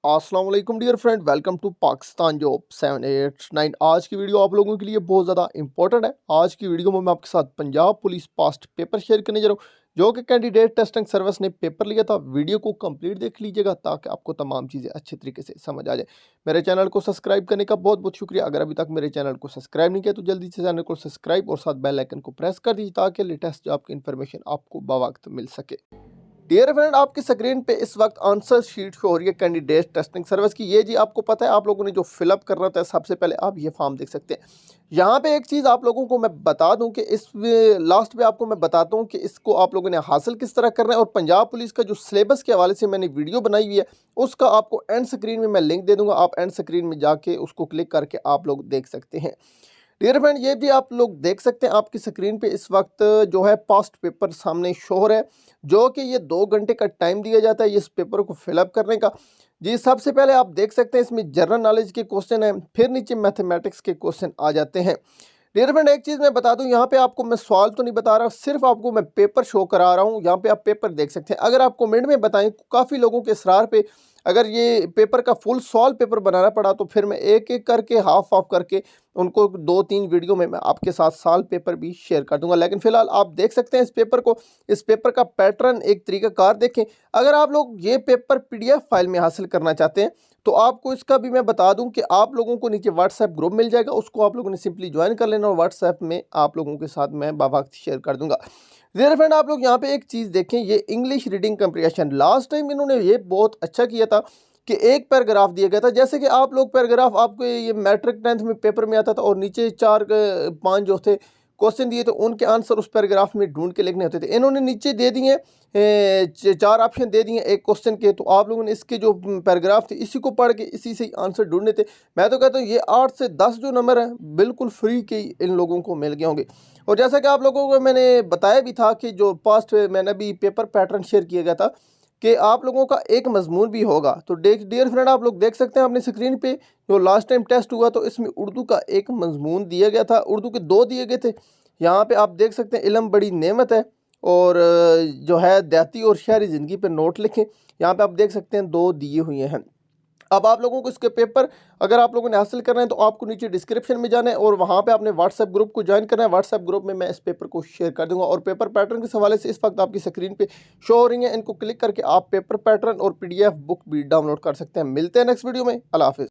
अस्सलाम वालेकुम dear friend, welcome to Pakistan job 789। आज की वीडियो आप लोगों के लिए बहुत ज़्यादा इंपॉर्टेंट है। आज की वीडियो में मैं आपके साथ Punjab police past paper share करने जा रहा हूँ, जो कि कैंडिडेट टेस्टिंग सर्विस ने पेपर लिया था। वीडियो को कंप्लीट देख लीजिएगा ताकि आपको तमाम चीज़ें अच्छे तरीके से समझ आ जाए। मेरे चैनल को सब्सक्राइब करने का बहुत बहुत शुक्रिया। अगर अभी तक मेरे चैनल को सब्सक्राइब नहीं किया तो जल्दी से चैनल को सब्सक्राइब और साथ बेल आइकन को प्रेस कर दीजिए ताकि लेटेस्ट जॉब की इन्फॉर्मेशन आपको बवक्त मिल सके। डियर फ्रेंड, आपकी स्क्रीन पे इस वक्त आंसर शीट शो हो रही है कैंडिडेट टेस्टिंग सर्विस की। ये जी आपको पता है, आप लोगों ने जो फिलअप करना होता है, सबसे पहले आप ये फॉर्म देख सकते हैं। यहाँ पे एक चीज़ आप लोगों को मैं बता दूं कि इस लास्ट में आपको मैं बताता हूँ कि इसको आप लोगों ने हासिल किस तरह करना है। और पंजाब पुलिस का जो सिलेबस के हवाले से मैंने वीडियो बनाई हुई है, उसका आपको एंड स्क्रीन में मैं लिंक दे दूंगा। आप एंड स्क्रीन में जाके उसको क्लिक करके आप लोग देख सकते हैं। डियर फ्रेंड, ये भी आप लोग देख सकते हैं आपकी स्क्रीन पे इस वक्त जो है पास्ट पेपर सामने शो हो रहा है, जो कि ये 2 घंटे का टाइम दिया जाता है इस पेपर को फिलअप करने का। जी, सबसे पहले आप देख सकते हैं इसमें जनरल नॉलेज के क्वेश्चन हैं, फिर नीचे मैथमेटिक्स के क्वेश्चन आ जाते हैं। डियर फ्रेंड, एक चीज़ मैं बता दूं, यहाँ पे आपको मैं सवाल तो नहीं बता रहा, सिर्फ आपको मैं पेपर शो करा रहा हूँ। यहाँ पे आप पेपर देख सकते हैं। अगर आप कमेंट में बताएं, काफ़ी लोगों के इसरार पे अगर ये पेपर का फुल सॉल्व पेपर बनाना पड़ा तो फिर मैं एक एक करके हाफ हाफ करके उनको 2-3 वीडियो में मैं आपके साथ सॉल्व पेपर भी शेयर कर दूंगा। लेकिन फिलहाल आप देख सकते हैं इस पेपर को, इस पेपर का पैटर्न एक तरीकाकार देखें। अगर आप लोग ये पेपर पीडीएफ फाइल में हासिल करना चाहते हैं तो आपको इसका भी मैं बता दूं कि आप लोगों को नीचे व्हाट्सएप ग्रुप मिल जाएगा, उसको आप लोगों ने सिंपली ज्वाइन कर लेना और व्हाट्सएप में आप लोगों के साथ मैं बावक्त शेयर कर दूंगा। डियर फ्रेंड, आप लोग यहाँ पे एक चीज़ देखें, ये English reading comprehension last time इन्होंने ये बहुत अच्छा किया था कि एक पैराग्राफ दिया गया था। जैसे कि आप लोग पैराग्राफ आपको ये मैट्रिक 10th में पेपर में आता था और नीचे 4-5 जो थे क्वेश्चन दिए तो उनके आंसर उस पैराग्राफ में ढूंढ के लिखने होते थे। इन्होंने नीचे दे दिए 4 ऑप्शन दे दिए एक क्वेश्चन के, तो आप लोगों ने इसके जो पैराग्राफ थे इसी को पढ़ के इसी से आंसर ढूंढने थे। मैं तो कहता हूँ ये 8 से 10 जो नंबर हैं बिल्कुल फ्री के इन लोगों को मिल गए होंगे। और जैसा कि आप लोगों को मैंने बताया भी था कि जो पास्ट मैंने भी पेपर पैटर्न शेयर किया गया था कि आप लोगों का एक मजमून भी होगा। तो डियर फ्रेंड, आप लोग देख सकते हैं अपनी स्क्रीन पे जो लास्ट टाइम टेस्ट हुआ तो इसमें उर्दू का एक मजमून दिया गया था, उर्दू के 2 दिए गए थे। यहाँ पे आप देख सकते हैं इल्म बड़ी नेमत है और जो है देहाती और शहरी ज़िंदगी पे नोट लिखें। यहाँ पे आप देख सकते हैं 2 दिए हुए हैं। अब आप लोगों को इसके पेपर अगर आप लोगों ने हासिल करना है तो आपको नीचे डिस्क्रिप्शन में जाना है और वहाँ पे आपने व्हाट्सएप ग्रुप को ज्वाइन करना है। व्हाट्सएप ग्रुप में मैं इस पेपर को शेयर कर दूंगा और पेपर पैटर्न के हवाले से इस वक्त आपकी स्क्रीन पे शो हो रही है, इनको क्लिक करके आप पेपर पैटर्न और पीडीएफ बुक भी डाउनलोड कर सकते हैं। मिलते हैं नेक्स्ट वीडियो में। अल्लाह हाफिज़।